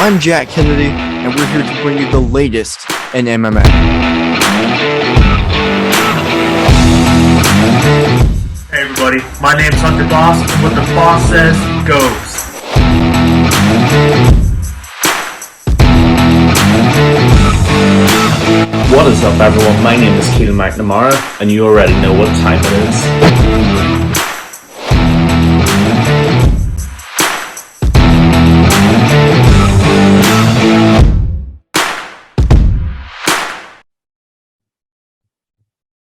I'm Jack Kennedy, and we're here to bring you the latest in MMA. Hey everybody, my name's Hunter Boss, and what the boss says goes. What is up everyone, my name is Keelan McNamara, and you already know what time it is.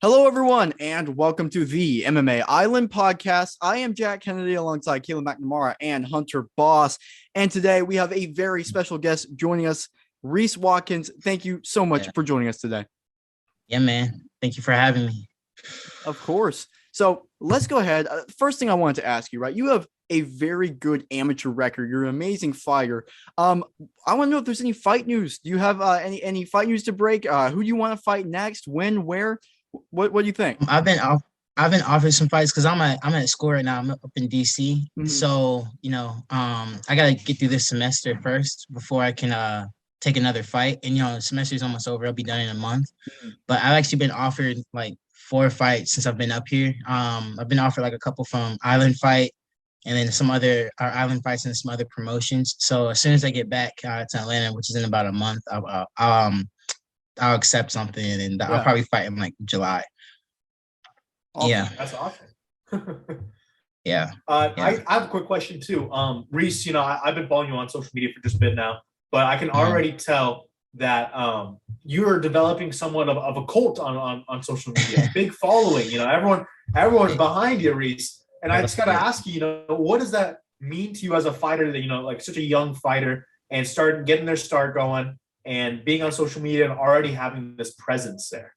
Hello, everyone, and welcome to the MMA Island Podcast. I am Jack Kennedy alongside Keelan McNamara and Hunter Boss. And today we have a very special guest joining us, Reese Watkins. Thank you so much for joining us today. Yeah, man. Thank you for having me. Of course. So let's go ahead. First thing I wanted to ask you, right? You have a very good amateur record. You're an amazing fighter. I want to know if there's any fight news. Do you have any fight news to break? Who do you want to fight next? When? Where? What do you think? I've been offered some fights because I'm at school right now. I'm up in DC. Mhm. So, I gotta get through this semester first before I can take another fight. And the semester's almost over. I'll be done in a month. But I've actually been offered like 4 fights since I've been up here. I've been offered like a couple from Island Fight and then some other Island Fights and some other promotions. So as soon as I get back to Atlanta, which is in about a month, I'll accept something and I'll probably fight in like July. Awesome. Yeah. That's awesome. Yeah. I have a quick question too. Reese, I've been following you on social media for just a bit now, but I can already tell that you are developing somewhat of a cult on social media. Big following, everyone's behind you, Reese. And I just gotta ask you, what does that mean to you as a fighter that, like such a young fighter and getting their start going and being on social media and already having this presence there?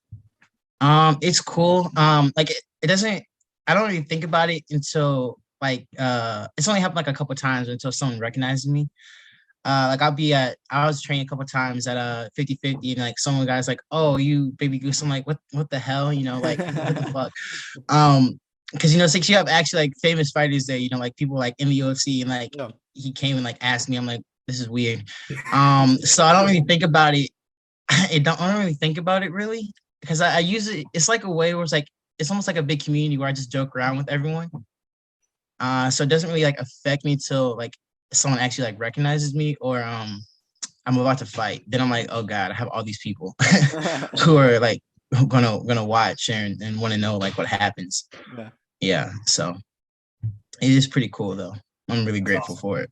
It's cool. It doesn't, I don't really think about it until it's only happened like a couple times until someone recognizes me. I was training a couple times at 50-50 and like some guys like, oh, you baby goose. I'm like, what the hell? What the fuck? Because since you have actually like famous fighters there, like people like in the UFC and like he came and like asked me, I'm like, this is weird. So I don't really think about it. I don't really think about it really because I use it. It's like a way where it's almost like a big community where I just joke around with everyone. So it doesn't really like affect me till like someone actually like recognizes me or I'm about to fight. Then I'm like, oh God, I have all these people who are like gonna watch and want to know like what happens. Yeah. So it is pretty cool though. I'm really grateful for it.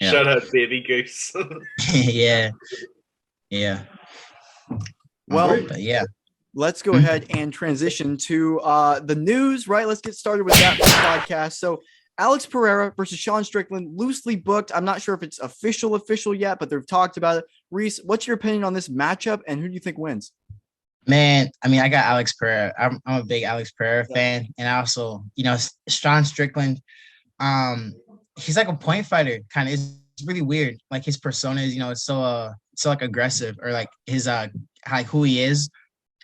Yeah. Shout out baby goose. Yeah. Well, yeah. Let's go ahead and transition to the news, right? Let's get started with that podcast. So Alex Pereira versus Sean Strickland, loosely booked. I'm not sure if it's official yet, but they've talked about it. Reese, what's your opinion on this matchup, and who do you think wins? Man, I mean, I got Alex Pereira. I'm a big Alex Pereira fan, and I also, Sean Strickland. He's like a point fighter, kind of. It's really weird. Like his persona is, it's so like aggressive, or like his like who he is.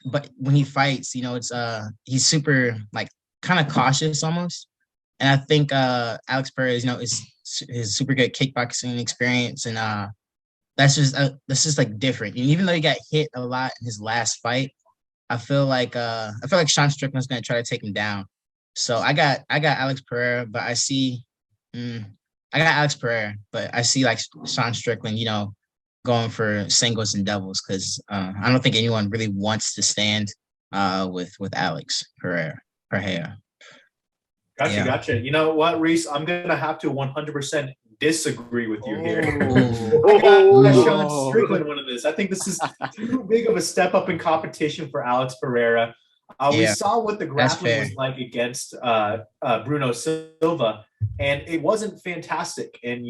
But when he fights, it's he's super like kind of cautious almost. And I think Alex Pereira, is his super good kickboxing experience, and that's just like different. And even though he got hit a lot in his last fight, I feel like Sean Strickland's gonna try to take him down. So I got Alex Pereira, but I got Alex Pereira, but I see like Sean Strickland, going for singles and doubles because I don't think anyone really wants to stand with Alex Pereira. Gotcha. You know what, Reese? I'm gonna have to 100% disagree with you here. I got Sean Strickland one of this. I think this is too big of a step up in competition for Alex Pereira. We saw what the grappling was like against Bruno Silva, and it wasn't fantastic. And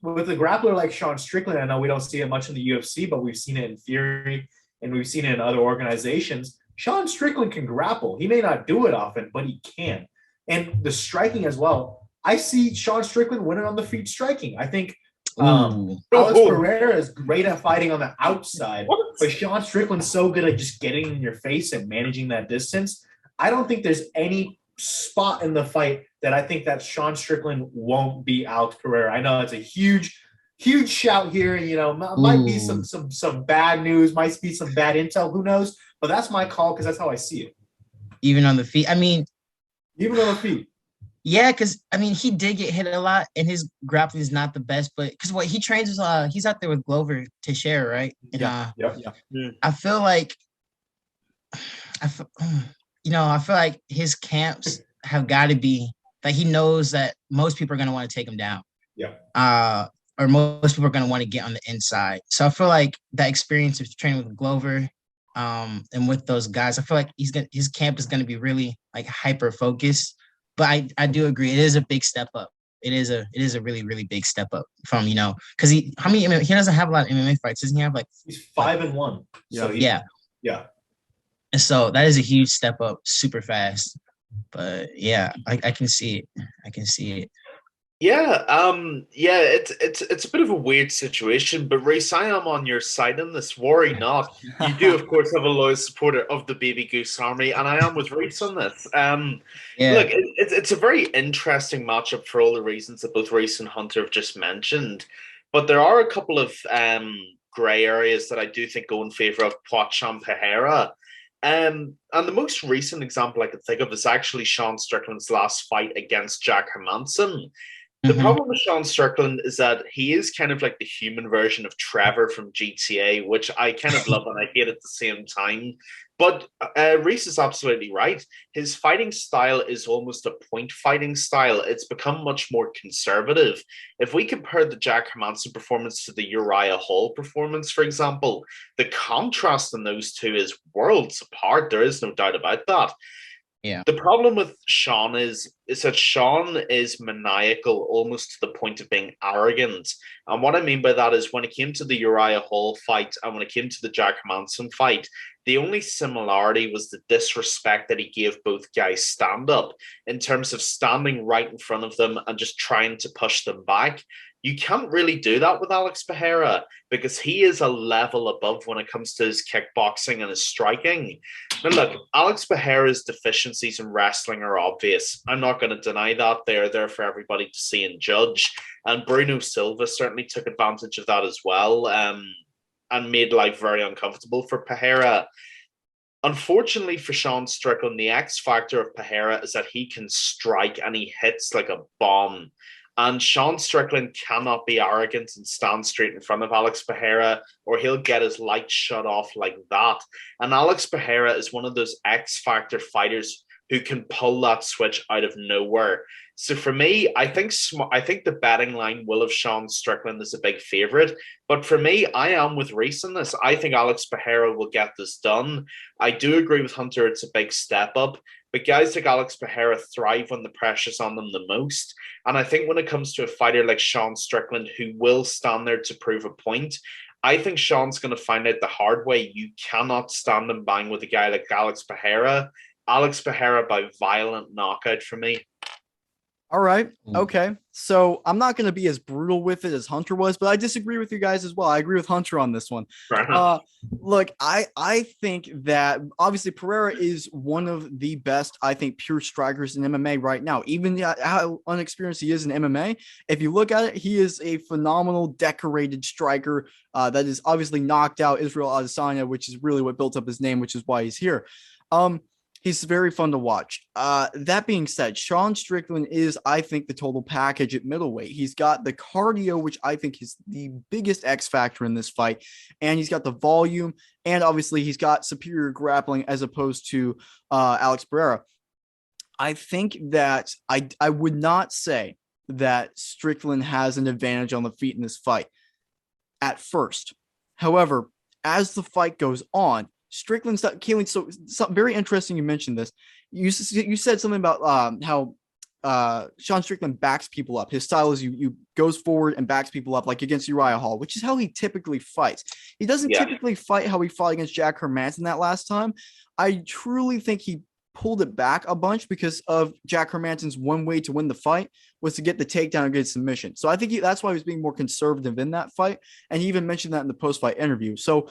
with a grappler like Sean Strickland, I know we don't see it much in the UFC, but we've seen it in Fury and we've seen it in other organizations. Sean Strickland can grapple. He may not do it often, but he can. And the striking as well. I see Sean Strickland winning on the feet striking. I think Alex Pereira is great at fighting on the outside, but Sean Strickland's so good at just getting in your face and managing that distance. I don't think there's any spot in the fight that I think that Sean Strickland won't beat Alex Pereira. I know it's a huge huge shout here. Might be some bad news, might be some bad intel. Who knows? But that's my call because that's how I see it. Even on the feet. I mean, even on the feet. Yeah, because I mean, he did get hit a lot, and his grappling is not the best. But because what he trains is, he's out there with Glover Teixeira, right? And I feel like, I feel, I feel like his camps have got to be that he knows that most people are going to want to take him down. Or most people are going to want to get on the inside. So I feel like that experience of training with Glover, and with those guys, I feel like his camp is going to be really like hyper focused. But I do agree, it is a big step up. It is a really, really big step up from, because he doesn't have a lot of MMA fights. Doesn't he have like he's 5-1? So yeah. And so that is a huge step up, super fast. But yeah, I can see it. I can see it. Yeah, it's a bit of a weird situation, but Reese, I am on your side in this. Worry not. You do, of course, have a loyal supporter of the Baby Goose Army, and I am with Reese on this. Look, it's a very interesting matchup for all the reasons that both Reese and Hunter have just mentioned, but there are a couple of grey areas that I do think go in favor of Poitin Pereira. And the most recent example I could think of is actually Sean Strickland's last fight against Jack Hermansson. The problem with Sean Strickland is that he is kind of like the human version of Trevor from GTA, which I kind of love and I hate at the same time. But Reese is absolutely right. His fighting style is almost a point fighting style. It's become much more conservative. If we compare the Jack Hermansson performance to the Uriah Hall performance, for example, the contrast in those two is worlds apart. There is no doubt about that. Yeah. The problem with Sean is that Sean is maniacal almost to the point of being arrogant. And what I mean by that is when it came to the Uriah Hall fight and when it came to the Jack Hermansson fight, the only similarity was the disrespect that he gave both guys stand up in terms of standing right in front of them and just trying to push them back. You can't really do that with Alex Pereira because he is a level above when it comes to his kickboxing and his striking. Now, look, Alex Pereira's deficiencies in wrestling are obvious. I'm not going to deny that. They're there for everybody to see and judge. And Bruno Silva certainly took advantage of that as well, and made life very uncomfortable for Pereira. Unfortunately for Sean Strickland, the X factor of Pereira is that he can strike and he hits like a bomb. And Sean Strickland cannot be arrogant and stand straight in front of Alex Pereira, or he'll get his lights shut off like that. And Alex Pereira is one of those X factor fighters who can pull that switch out of nowhere. So for me, I think the betting line will have Sean Strickland as a big favorite. But for me, I am with Reese in this. I think Alex Pereira will get this done. I do agree with Hunter. It's a big step up. But guys like Alex Pereira thrive when the pressure's on them the most. And I think when it comes to a fighter like Sean Strickland, who will stand there to prove a point, I think Sean's going to find out the hard way. You cannot stand and bang with a guy like Alex Pereira. Alex Pereira by violent knockout for me. All right. Okay. So I'm not going to be as brutal with it as Hunter was, but I disagree with you guys as well. I agree with Hunter on this one. Look, I think that obviously Pereira is one of the best, I think, pure strikers in MMA right now. Even how unexperienced he is in MMA, if you look at it, he is a phenomenal, decorated striker that is obviously knocked out Israel Adesanya, which is really what built up his name, which is why he's here. He's very fun to watch. That being said, Sean Strickland is, I think, the total package at middleweight. He's got the cardio, which I think is the biggest X factor in this fight. And he's got the volume. And obviously, he's got superior grappling as opposed to Alex Pereira. I think that I would not say that Strickland has an advantage on the feet in this fight at first. However, as the fight goes on, Strickland's Kayleen, so very interesting you mentioned this. You said something about how Sean Strickland backs people up. His style is you goes forward and backs people up, like against Uriah Hall, which is how he typically fights. He doesn't typically fight how he fought against Jack Hermansson that last time. I truly think he pulled it back a bunch because of Jack Hermansson's one way to win the fight was to get the takedown and get submission. So I think that's why he was being more conservative in that fight. And he even mentioned that in the post-fight interview. So,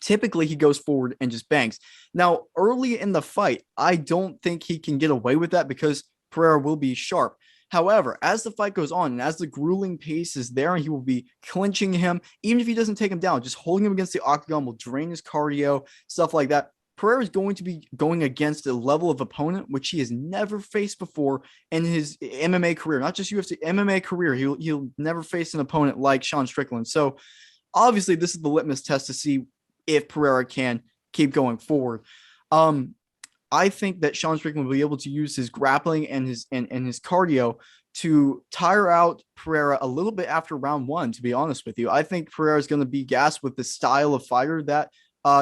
typically, he goes forward and just bangs. Now, early in the fight, I don't think he can get away with that because Pereira will be sharp. However, as the fight goes on and as the grueling pace is there, and he will be clinching him, even if he doesn't take him down, just holding him against the octagon will drain his cardio, stuff like that. Pereira is going to be going against a level of opponent which he has never faced before in his MMA career, not just UFC, MMA career. He'll never face an opponent like Sean Strickland. So obviously, this is the litmus test to see if Pereira can keep going forward. I think that Sean Strickland will be able to use his grappling and his cardio to tire out Pereira a little bit after round one, to be honest with you. I think Pereira is going to be gassed with the style of fighter that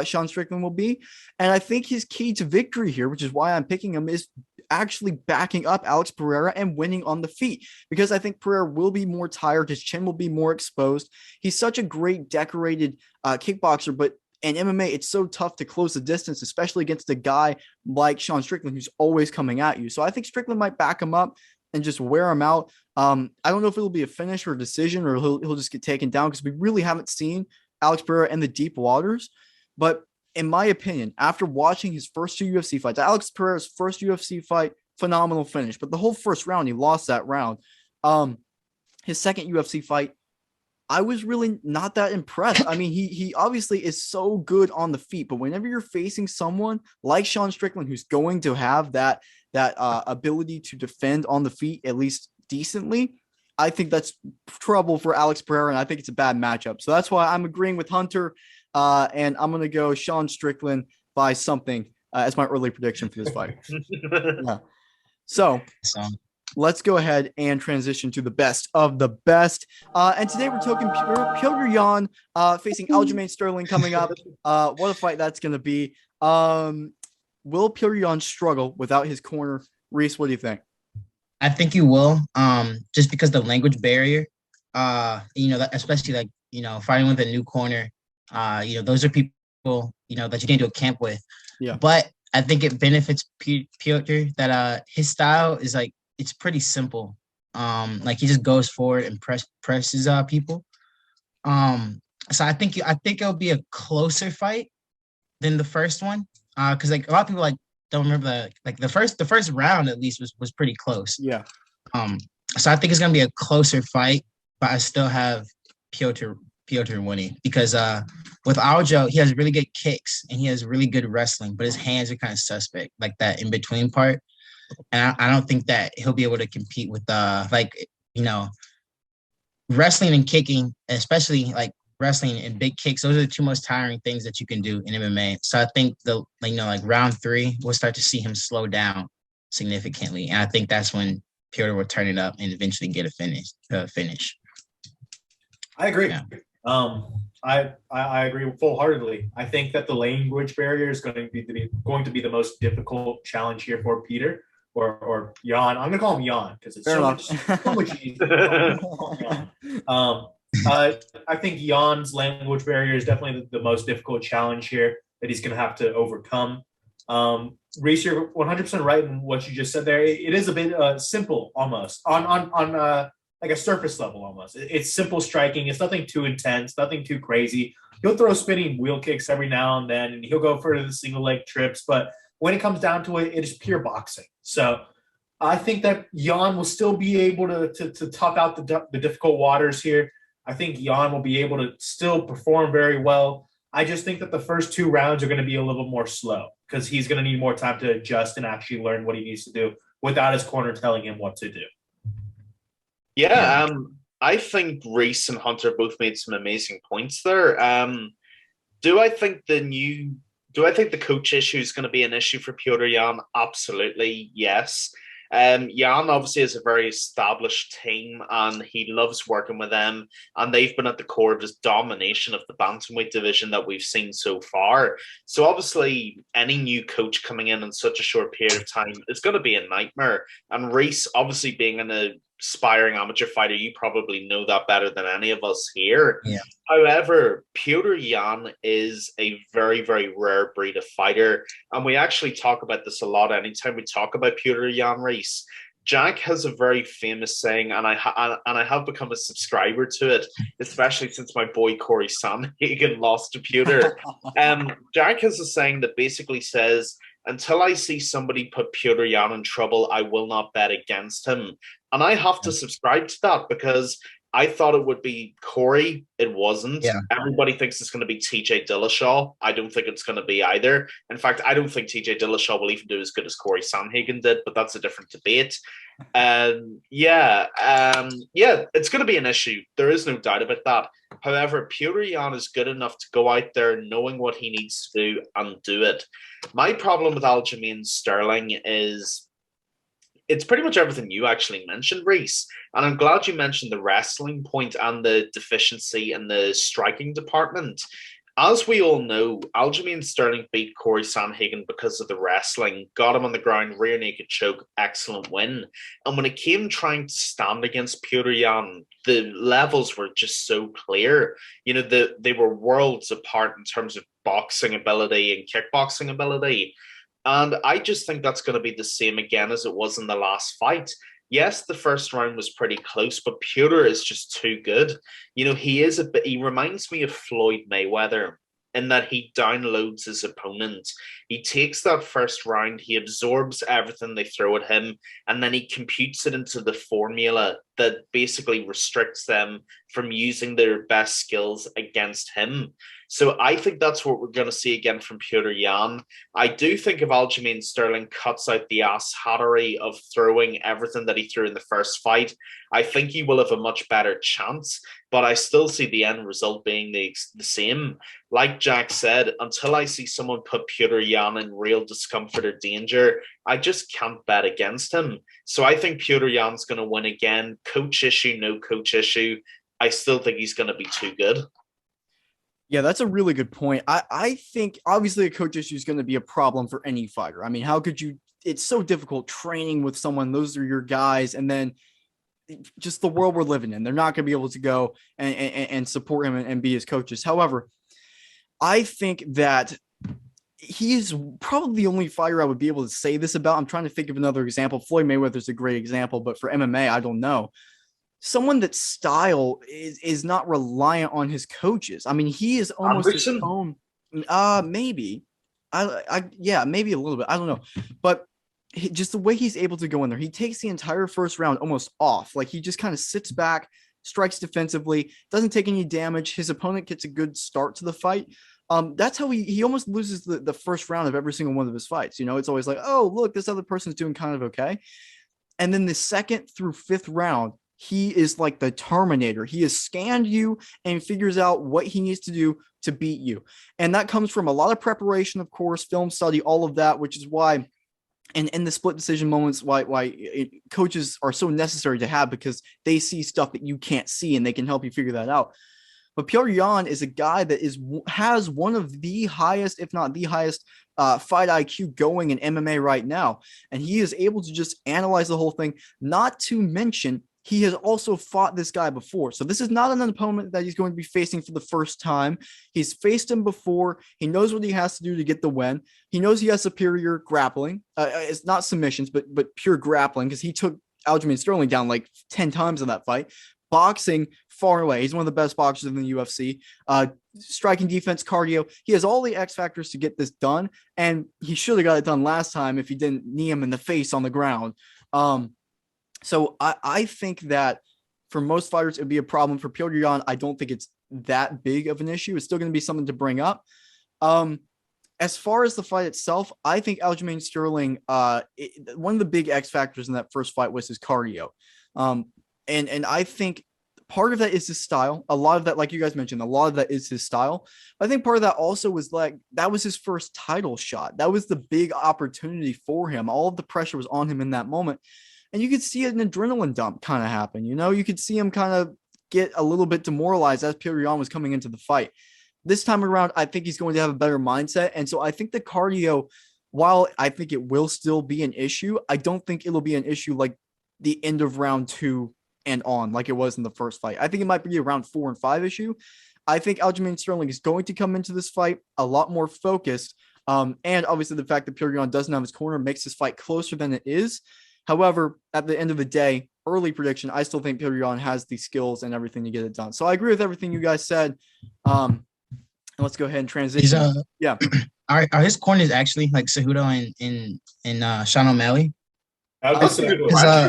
Sean Strickland will be. And I think his key to victory here, which is why I'm picking him, is actually backing up Alex Pereira and winning on the feet, because I think Pereira will be more tired. His chin will be more exposed. He's such a great decorated kickboxer, but in MMA, it's so tough to close the distance, especially against a guy like Sean Strickland, who's always coming at you. So I think Strickland might back him up and just wear him out. I don't know if it'll be a finish or a decision, or he'll just get taken down, because we really haven't seen Alex Pereira in the deep waters. But in my opinion, after watching his first 2 UFC fights, Alex Pereira's first UFC fight, phenomenal finish. But the whole first round, he lost that round. His second UFC fight, I was really not that impressed. I mean, he obviously is so good on the feet, but whenever you're facing someone like Sean Strickland, who's going to have that ability to defend on the feet, at least decently, I think that's trouble for Alex Pereira, and I think it's a bad matchup. So that's why I'm agreeing with Hunter, and I'm going to go Sean Strickland by something as my early prediction for this fight. Yeah. So let's go ahead and transition to the best of the best. And today we're talking Petr Yan facing Aljamain Sterling coming up. What a fight that's going to be. Will Petr Yan struggle without his corner? Reese, what do you think? I think you will, just because the language barrier, especially like, fighting with a new corner, those are people, that you get into a camp with. Yeah. But I think it benefits Petr that his style is like, it's pretty simple. Like he just goes forward and presses people. So I think it'll be a closer fight than the first one. Because like a lot of people don't remember the first round at least was pretty close. Yeah. So I think it's gonna be a closer fight, but I still have Petr winning because with Aljo, he has really good kicks and he has really good wrestling, but his hands are kind of suspect, like that in between part. And I don't think that he'll be able to compete with wrestling and kicking, especially like wrestling and big kicks. Those are the two most tiring things that you can do in MMA. So I think round 3, we'll start to see him slow down significantly. And I think that's when Petr will turn it up and eventually get a finish. I agree. Yeah. I agree full-heartedly. I think that the language barrier is going to be the most difficult challenge here for Petr or Yan. I'm going to call him Yan because it's so much easier. I think Jan's language barrier is definitely the most difficult challenge here that he's going to have to overcome. Reese, you're 100% right in what you just said there. It is a bit simple almost on like a surface level almost. It's simple striking. It's nothing too intense, nothing too crazy. He'll throw spinning wheel kicks every now and then, and he'll go for the single leg trips. But when it comes down to it, it is pure boxing. So I think that Yan will still be able to tough out the difficult waters here. I think Yan will be able to still perform very well. I just think that the first 2 rounds are going to be a little more slow because he's going to need more time to adjust and actually learn what he needs to do without his corner telling him what to do. Yeah, I think Reese and Hunter both made some amazing points there. Do I think the coach issue is going to be an issue for Petr Yan? Absolutely, yes. Jan obviously has a very established team and he loves working with them, and they've been at the core of his domination of the bantamweight division that we've seen so far. So obviously any new coach coming in such a short period of time is going to be a nightmare. And Reese, obviously being an aspiring amateur fighter, you probably know that better than any of us here. Yeah. However, Petr Yan is a very, very rare breed of fighter. And we actually talk about this a lot anytime we talk about Petr Yan, Reese. Jack has a very famous saying, and I have become a subscriber to it, especially since my boy Corey Sandhagen lost to Petr. Jack has a saying that basically says, Until I see somebody put Petr Yan in trouble, I will not bet against him. And I have to subscribe to that because I thought it would be Corey. It wasn't. Yeah. Everybody thinks it's going to be TJ Dillashaw. I don't think it's going to be either. In fact, I don't think TJ Dillashaw will even do as good as Corey Sandhagen did, but that's a different debate. It's going to be an issue. There is no doubt about that. However, Petr Yan is good enough to go out there knowing what he needs to do and do it. My problem with Aljamain Sterling is it's pretty much everything you actually mentioned, Reese. And I'm glad you mentioned the wrestling point and the deficiency in the striking department. As we all know, Aljamain Sterling beat Corey Sandhagen because of the wrestling, got him on the ground, rear naked choke, excellent win. And when it came trying to stand against Petr Yan, the levels were just so clear. You know, they were worlds apart in terms of boxing ability and kickboxing ability. And I just think that's going to be the same again as it was in the last fight. Yes, the first round was pretty close, but Petr is just too good. You know, he reminds me of Floyd Mayweather in that he downloads his opponent. He takes that first round, he absorbs everything they throw at him, and then he computes it into the formula that basically restricts them from using their best skills against him. So I think that's what we're going to see again from Petr Yan. I do think if Aljamain Sterling cuts out the asshattery of throwing everything that he threw in the first fight, I think he will have a much better chance. But I still see the end result being the same. Like Jack said, until I see someone put Petr Yan in real discomfort or danger, I just can't bet against him. So I think Petr Yan's going to win again. Coach issue, no coach issue. I still think he's going to be too good. Yeah, that's a really good point. I think obviously a coach issue is going to be a problem for any fighter. I mean, how could you? It's so difficult training with someone. Those are your guys. And then just the world we're living in, they're not going to be able to go and support him and be his coaches. However, I think that he's probably the only fighter I would be able to say this about. I'm trying to think of another example. Floyd Mayweather is a great example, but for MMA, I don't know. Someone that style is not reliant on his coaches. I mean, he is almost his own. Maybe. Maybe a little bit. I don't know. But just the way he's able to go in there, he takes the entire first round almost off. Like he just kind of sits back, strikes defensively, doesn't take any damage. His opponent gets a good start to the fight. That's how he almost loses the first round of every single one of his fights. You know, it's always like, oh, look, this other person's doing kind of okay. And then the second through fifth round, he is like the Terminator. He has scanned you and figures out what he needs to do to beat you. And that comes from a lot of preparation, of course, film study, all of that, which is why and in the split decision moments, coaches are so necessary to have because they see stuff that you can't see and they can help you figure that out. But Petr Yan is a guy that has one of the highest, if not the highest, fight IQ going in MMA right now. And he is able to just analyze the whole thing, not to mention he has also fought this guy before. So this is not an opponent that he's going to be facing for the first time. He's faced him before. He knows what he has to do to get the win. He knows he has superior grappling. It's not submissions, but pure grappling because he took Aljamain Sterling down like 10 times in that fight. Boxing, far away. He's one of the best boxers in the UFC. Striking, defense, cardio. He has all the X factors to get this done, and he should have got it done last time if he didn't knee him in the face on the ground. So I think that for most fighters, it'd be a problem. For Petr Yan, I don't think it's that big of an issue. It's still going to be something to bring up. As far as the fight itself, I think Aljamain Sterling, one of the big X factors in that first fight was his cardio. And I think part of that is his style. A lot of that, like you guys mentioned, a lot of that is his style. I think part of that also was like, that was his first title shot. That was the big opportunity for him. All of the pressure was on him in that moment. And you could see an adrenaline dump kind of happen. You know, you could see him kind of get a little bit demoralized as Petr Yan was coming into the fight. This time around, I think he's going to have a better mindset. And so I think the cardio, while I think it will still be an issue, I don't think it'll be an issue like the end of round 2 and on, like it was in the first fight. I think it might be a round 4 and 5 issue. I think Aljamain Sterling is going to come into this fight a lot more focused. And obviously the fact that Petr Yan doesn't have his corner makes this fight closer than it is. However, at the end of the day, early prediction, I still think Petr Yan has the skills and everything to get it done. So I agree with everything you guys said. And let's go ahead and transition. Yeah. are his corners actually like Cejudo and Sean O'Malley? That's a good I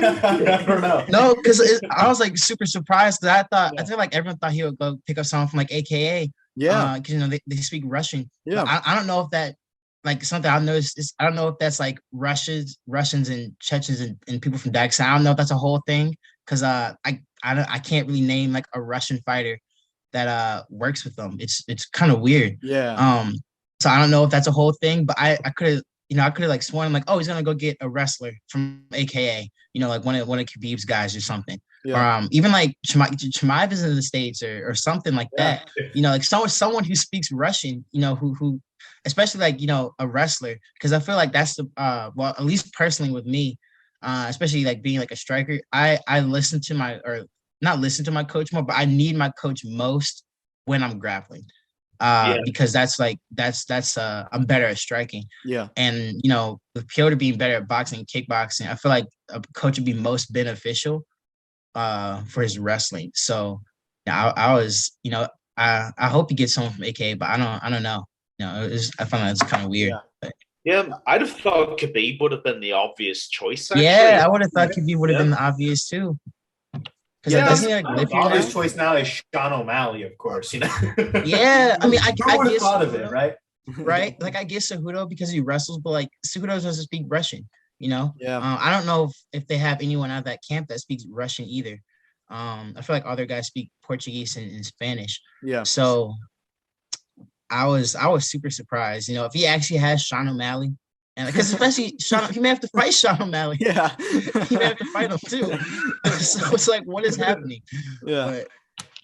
don't know. No, because I was like super surprised because I feel like everyone thought he would go pick up someone from like AKA. Yeah. Because they speak Russian. Yeah. But I don't know if that like something I've noticed is I don't know if that's like Russians and Chechens and people from Dagestan. I don't know if that's a whole thing because I can't really name like a Russian fighter that works with them. It's kind of weird. Yeah. So I don't know if that's a whole thing, but I could have I could have like sworn like, oh, he's gonna go get a wrestler from AKA, like one of Khabib's guys or something. Yeah. Or even like Chimaev is in the States or something like that. Like someone who speaks Russian, who especially like, a wrestler, because I feel like that's the well, at least personally with me, especially like being like a striker, I listen to my or not listen to my coach more, but I need my coach most when I'm grappling. Because that's I'm better at striking. Yeah. And with Piotr being better at boxing and kickboxing, I feel like a coach would be most beneficial for his wrestling. So I was, I hope he gets someone from AKA, but I don't know. I found that it's kind of weird. Yeah. But. Yeah, I'd have thought Khabib would have been the obvious choice. Actually. Yeah, I would have thought Khabib would have been the obvious too. The obvious choice now is Sean O'Malley, of course. Yeah, I mean, I would have guess thought of it, right? Right, like I guess Cejudo because he wrestles, but like Cejudo doesn't speak Russian. Yeah. I don't know if they have anyone out of that camp that speaks Russian either. I feel like other guys speak Portuguese and Spanish. Yeah. So I was super surprised. If he actually has Sean O'Malley. And because especially he may have to fight Sean O'Malley. Yeah. He may have to fight him too. So it's like, what is happening? Yeah.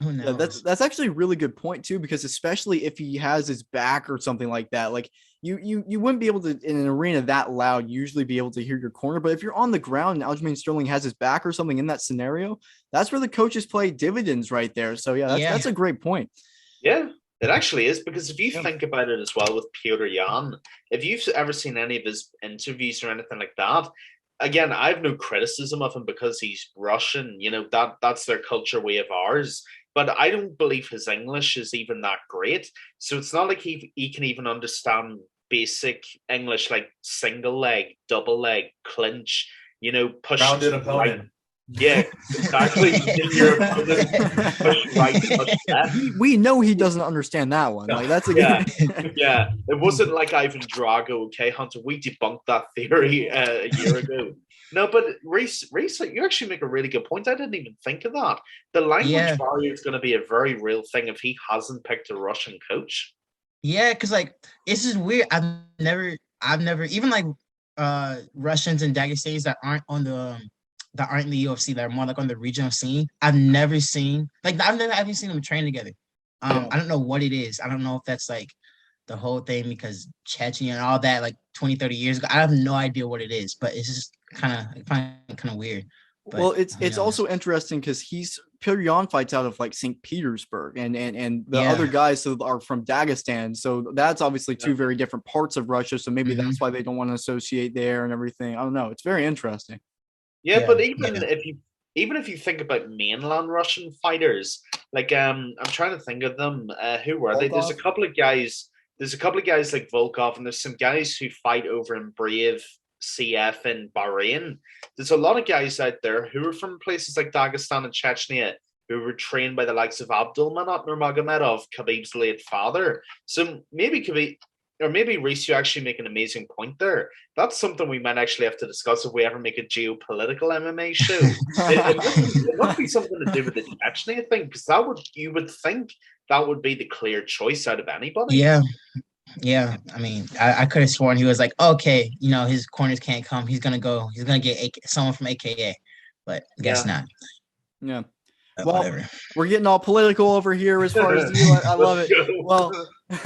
But, yeah, that's actually a really good point too, because especially if he has his back or something like that, like you wouldn't be able to in an arena that loud usually be able to hear your corner. But if you're on the ground and Aljamain Sterling has his back or something in that scenario, that's where the coaches play dividends right there. So that's a great point. Yeah. It actually is, because if you think about it as well with Piotr Jan, if you've ever seen any of his interviews or anything like that, again, I have no criticism of him because he's Russian. That's their culture, way of ours. But I don't believe his English is even that great. So it's not like he can even understand basic English like single leg, double leg, clinch, push. Rounded opponent. Right. Yeah, exactly. We know he doesn't understand that one. Like that's a yeah. It wasn't like Ivan Drago. Okay, Hunter, we debunked that theory a year ago. No, but Reese, you actually make a really good point. I didn't even think of that. The language barrier is going to be a very real thing if he hasn't picked a Russian coach. Yeah, because like it's just weird. I've never even like Russians and Dagestanis that aren't in the UFC, that are more like on the regional scene. I've never seen seen them train together. I don't know what it is. I don't know if that's like the whole thing because Chechnya and all that, like 20, 30 years ago. I have no idea what it is, but it's just kind of weird. But, well, it's also interesting because Piotr Jan fights out of like St. Petersburg and the other guys are from Dagestan. So that's obviously two very different parts of Russia. So maybe that's why they don't want to associate there and everything. I don't know. It's very interesting. Yeah, but even if you think about mainland Russian fighters, like I'm trying to think of them. Who were they? There's a couple of guys like Volkov, and there's some guys who fight over in Brave CF in Bahrain. There's a lot of guys out there who are from places like Dagestan and Chechnya who were trained by the likes of Abdulmanap Nurmagomedov, Khabib's late father. So maybe Khabib, or maybe Reese, you actually make an amazing point there. That's something we might actually have to discuss if we ever make a geopolitical MMA show. it must be something to do with the Chechnya thing, because you would think that would be the clear choice out of anybody. Yeah. I mean, I could have sworn he was like, okay, his corners can't come. He's gonna get someone from AKA, but I guess not. Yeah. Well, whatever. We're getting all political over here as far as you. I love it. Well,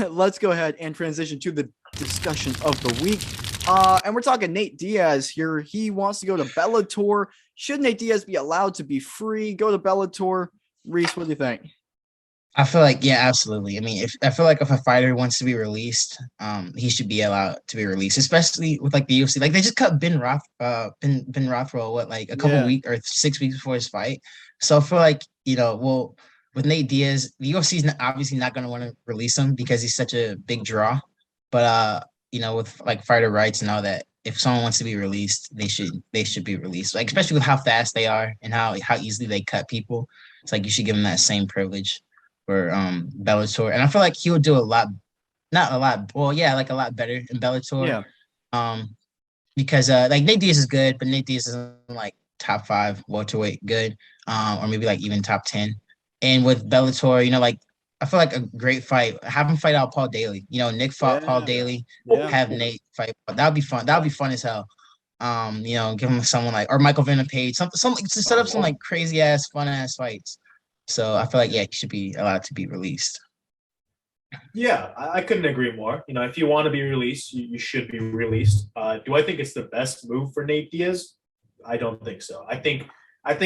let's go ahead and transition to the discussion of the week. And we're talking Nate Diaz here. He wants to go to Bellator. Should Nate Diaz be allowed to be free? Go to Bellator. Reese, what do you think? I feel like, yeah, absolutely. I mean, if a fighter wants to be released, he should be allowed to be released, especially with like the UFC. Like they just cut Ben Rothwell, like a couple weeks or 6 weeks before his fight. So I feel like, with Nate Diaz, the UFC is obviously not going to want to release him because he's such a big draw. But with like fighter rights and all that, if someone wants to be released, they should be released. Like especially with how fast they are and how easily they cut people. It's like you should give them that same privilege for Bellator. And I feel like he would do a lot, not a lot, well, yeah, like a lot better in Bellator. Yeah. Because like Nate Diaz is good, but Nate Diaz isn't like top 5 welterweight good, or maybe like even top 10. And with Bellator, like I feel like a great fight. Have him fight out Paul Daly. Nick fought Paul Daly. Yeah. Have Nate fight. That would be fun. That would be fun as hell. Give him someone like or Michael Venom Page, some to set up some like crazy ass, fun ass fights. So I feel like he should be allowed to be released. Yeah, I couldn't agree more. If you want to be released, you should be released. Do I think it's the best move for Nate Diaz? I don't think so. I think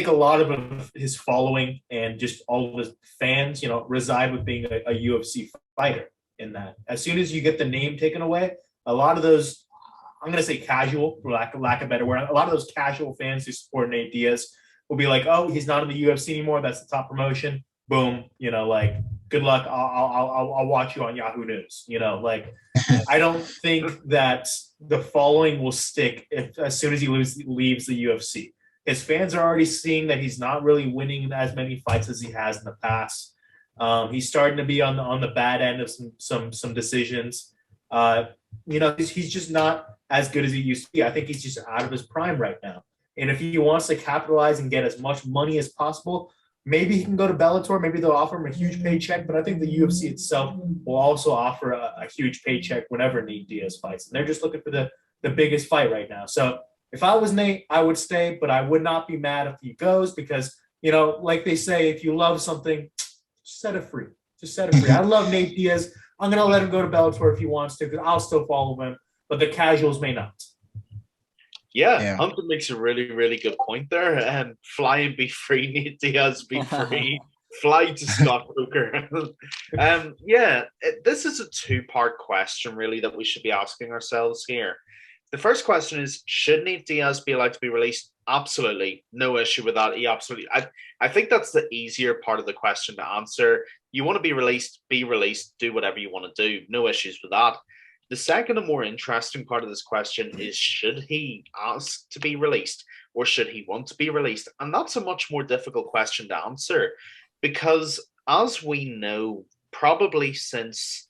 a lot of his following and just all of his fans, reside with being a UFC fighter. In that, as soon as you get the name taken away, a lot of those, I'm going to say casual, for lack of a better word, a lot of those casual fans who support Nate Diaz will be like, oh, he's not in the UFC anymore. That's the top promotion. Boom. Like, good luck. I'll watch you on Yahoo News. I don't think that the following will stick as soon as he leaves the UFC. His fans are already seeing that he's not really winning as many fights as he has in the past. He's starting to be on the bad end of some decisions. He's just not as good as he used to be. I think he's just out of his prime right now. And if he wants to capitalize and get as much money as possible, maybe he can go to Bellator. Maybe they'll offer him a huge paycheck. But I think the UFC itself will also offer a huge paycheck whenever Nate Diaz fights. And they're just looking for the biggest fight right now. So if I was Nate, I would stay, but I would not be mad if he goes because, like they say, if you love something, just set it free. Just set it free. I love Nate Diaz. I'm going to let him go to Bellator if he wants to because I'll still follow him, but the casuals may not. Yeah, Hunter makes a really, really good point there. And fly and be free, Nate Diaz, be free. Fly to Scott Coker. This is a two-part question, really, that we should be asking ourselves here. The first question is, should Nate Diaz be allowed to be released? Absolutely. No issue with that. I think that's the easier part of the question to answer. You want to be released, do whatever you want to do. No issues with that. The second and more interesting part of this question is, should he ask to be released or should he want to be released? And that's a much more difficult question to answer because, as we know, probably since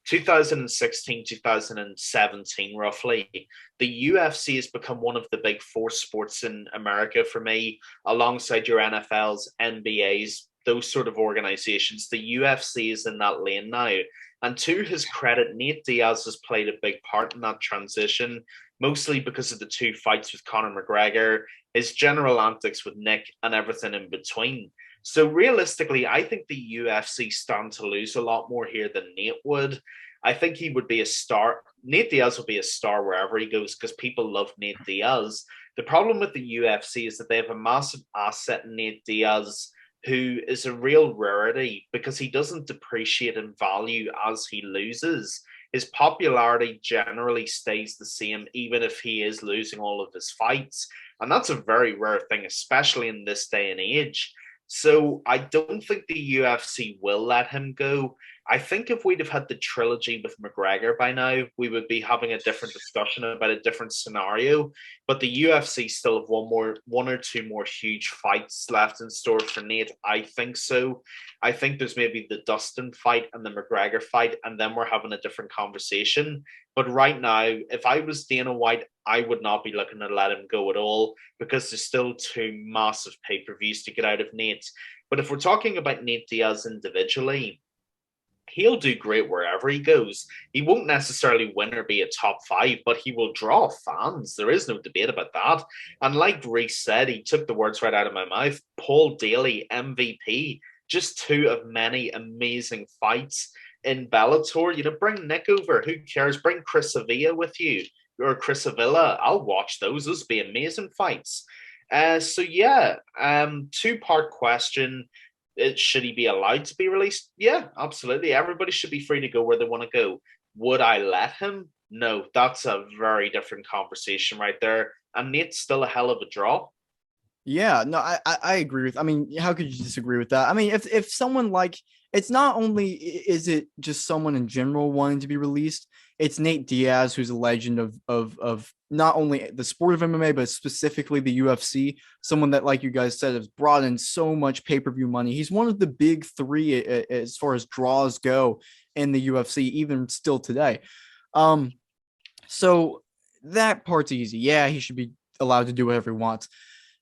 2016, 2017, roughly, the UFC has become one of the big four sports in America for me, alongside your NFLs, NBAs, those sort of organizations. The UFC is in that lane now. And to his credit, Nate Diaz has played a big part in that transition, mostly because of the 2 fights with Conor McGregor, his general antics with Nick, and everything in between. So realistically, I think the UFC stand to lose a lot more here than Nate would. I think he would be a star. Nate Diaz will be a star wherever he goes because people love Nate Diaz. The problem with the UFC is that they have a massive asset in Nate Diaz, who is a real rarity because he doesn't depreciate in value as he loses. His popularity generally stays the same, even if he is losing all of his fights. And that's a very rare thing, especially in this day and age. So I don't think the UFC will let him go. I think if we'd have had the trilogy with McGregor by now, we would be having a different discussion about a different scenario. But the UFC still have one or two more huge fights left in store for Nate. I think so. I think there's maybe the Dustin fight and the McGregor fight, and then we're having a different conversation. But right now, if I was Dana White, I would not be looking to let him go at all because there's still 2 massive pay-per-views to get out of Nate. But if we're talking about Nate Diaz individually, he'll do great wherever he goes. He won't necessarily win or be a top 5, but he will draw fans. There is no debate about that. And like Reese said, he took the words right out of my mouth. Paul Daly, MVP, just 2 of many amazing fights in Bellator. Bring Nick over. Who cares? Bring Chris Avila with you, or Chris Avila. I'll watch those. Those would be amazing fights. 2-part question. Should he be allowed to be released? Yeah, absolutely. Everybody should be free to go where they want to go. Would I let him? No, that's a very different conversation right there. And Nate's still a hell of a draw. Yeah, no, I agree with. I mean, how could you disagree with that? I mean, if someone like, it's not only is it just someone in general wanting to be released, it's Nate Diaz, who's a legend of not only the sport of MMA, but specifically the UFC. Someone that, like you guys said, has brought in so much pay-per-view money. He's one of the big three as far as draws go in the UFC, even still today. So that part's easy. Yeah, he should be allowed to do whatever he wants.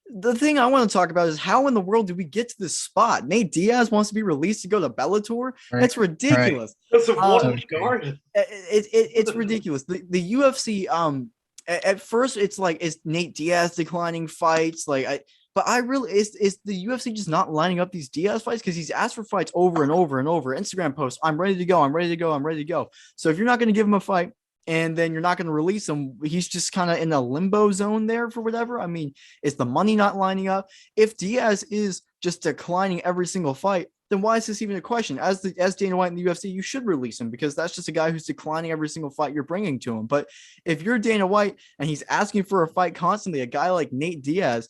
The thing I want to talk about is how in the world did we get to this spot? Nate Diaz wants to be released to go to Bellator. That's ridiculous. Because of one guard. It's ridiculous. The UFC at first it's like, is Nate Diaz declining fights? But I really is the UFC just not lining up these Diaz fights, because he's asked for fights over and over and over. Instagram posts, I'm ready to go, I'm ready to go, I'm ready to go. So if you're not going to give him a fight, and then you're not going to release him, he's just kind of in a limbo zone there for whatever. I mean, is the money not lining up? If Diaz is just declining every single fight, then why is this even a question? As Dana White in the UFC, you should release him, because that's just a guy who's declining every single fight you're bringing to him. But if you're Dana White and he's asking for a fight constantly, a guy like Nate Diaz,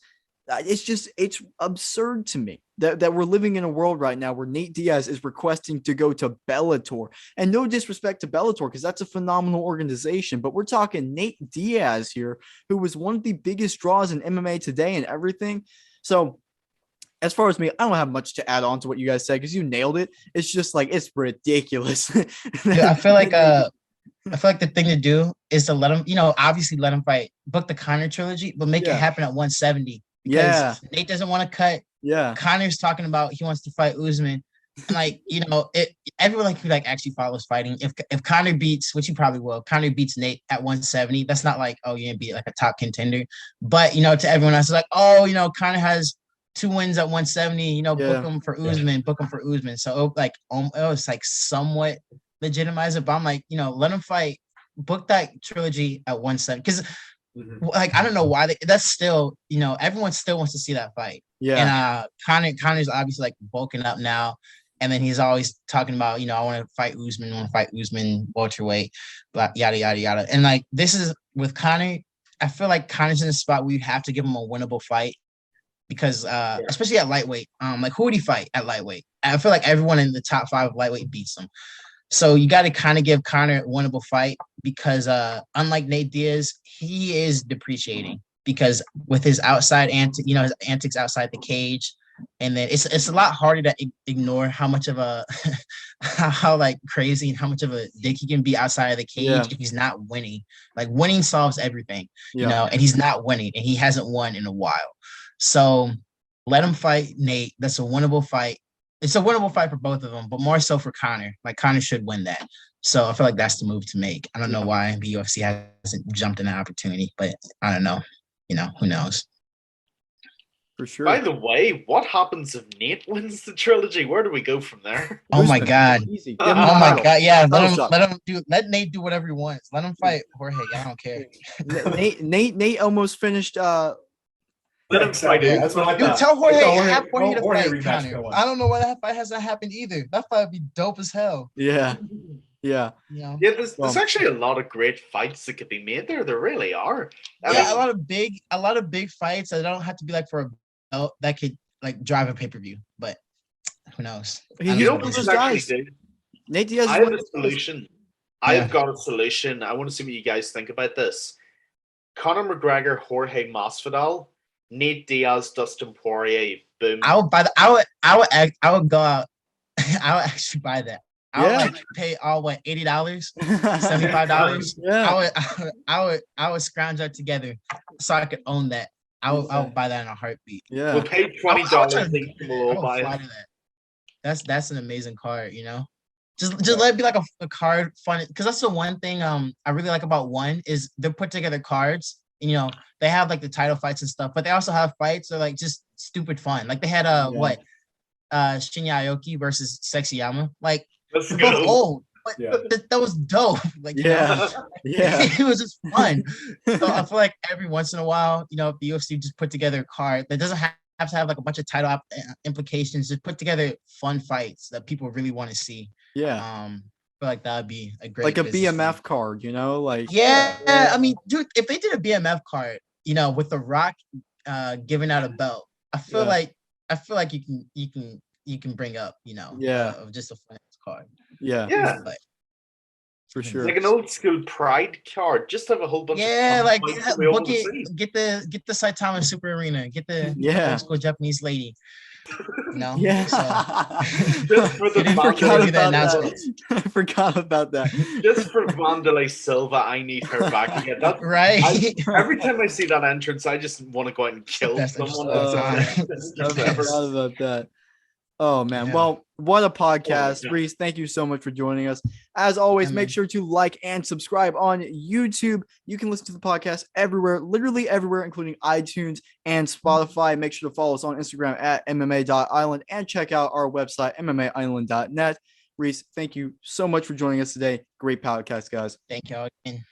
it's absurd to me that we're living in a world right now where Nate Diaz is requesting to go to Bellator. And no disrespect to Bellator, because that's a phenomenal organization, but we're talking Nate Diaz here, who was one of the biggest draws in MMA today and everything. So as far as me, I don't have much to add on to what you guys said, because you nailed it. It's just like, it's ridiculous. Yeah, I feel like the thing to do is to let him, obviously let him fight, book the Conor trilogy, but make it happen at 170. Because Nate doesn't want to cut. Yeah. Conor's talking about he wants to fight Usman. And everyone who actually follows fighting. If Conor beats, which he probably will, Conor beats Nate at 170, that's not like, oh, you're gonna beat like a top contender. But to everyone else, it's like, oh, Conor has 2 wins at 170, book him for Usman, book him for Usman. So it was like somewhat legitimize it, but I'm like, let him fight, book that trilogy at 170. Because I don't know why that's still, everyone still wants to see that fight. Yeah. And Conor's obviously bulking up now. And then he's always talking about, I want to fight Usman, welterweight, blah, yada, yada, yada. And this is with Conor, I feel like Conor's in a spot where you have to give him a winnable fight, because especially at lightweight, who would he fight at lightweight? I feel like everyone in the top 5 of lightweight beats him. So you got to kind of give Conor a winnable fight, because unlike Nate Diaz, he is depreciating, because with his outside his antics outside the cage, and then it's a lot harder to ignore how much of a how crazy and how much of a dick he can be outside of the cage if he's not winning. Winning solves everything, and he's not winning, and he hasn't won in a while. So let him fight Nate. That's a winnable fight. It's a winnable fight for both of them, but more so for Conor. Conor should win that. So I feel like that's the move to make. I don't know why the UFC hasn't jumped in that opportunity, but I don't know. Who knows? For sure. By the way, what happens if Nate wins the trilogy? Where do we go from there? Oh my God. Easy. Oh my God. Yeah. Let Nate do whatever he wants. Let him fight Jorge. I don't care. Nate almost finished let him fight. That's what I thought. Tell Jorge to fight Conor. I don't know why that fight hasn't happened either. That fight would be dope as hell. Yeah. There's actually a lot of great fights that could be made there. There really are. A lot of big fights that don't have to be for a belt that could drive a pay-per-view. But who knows? Nate Diaz. I have a solution. I've got a solution. I want to see what you guys think about this. Conor McGregor, Jorge Masvidal, Nate Diaz, Dustin Poirier, boom. I would go out. I would actually buy that. I would pay all $80, $75. Yeah. I would scrounge that together so I could own that. I would buy that in a heartbeat. Yeah. We'll pay $20. That's an amazing card, Just let it be a card fun, because that's the one thing I really like about One is they put together cards. And, they have the title fights and stuff, but they also have fights that are just stupid fun. They had Shinya Aoki versus Sexyama. They're both old, but that was dope. It was just fun. So I feel like every once in a while, if the UFC just put together a card that doesn't have to have a bunch of title implications, just put together fun fights that people really want to see. Yeah. I feel like that would be a great a BMF card, I mean, dude, if they did a BMF card, with The Rock giving out a belt, I feel like you can bring up, of just a fun card. Yeah. For sure. Like an old school Pride card. Just have a whole bunch Yeah, of like fights that we all book wanna it, see. get the Saitama Super Arena, get the Yeah. old school Japanese lady. Yeah. So Just for the Get in I for forgot do that about that. announcement. I forgot about that. Just for Wanderlei Silva, I need her back again. That, Right. every time I see that entrance, I just want to go out and kill Best someone. entrance of all That's time. the I best ever. forgot about that. Oh man. Yeah. Well, what a podcast. yeah. Reese, thank you so much for joining us. As always, Yeah, make man. sure to like and subscribe on YouTube. You can listen to the podcast everywhere, literally everywhere, including iTunes and Spotify. Make sure to follow us on Instagram at MMA.island and check out our website, MMAisland.net. Reese, thank you so much for joining us today. Great podcast, guys. Thank y'all again.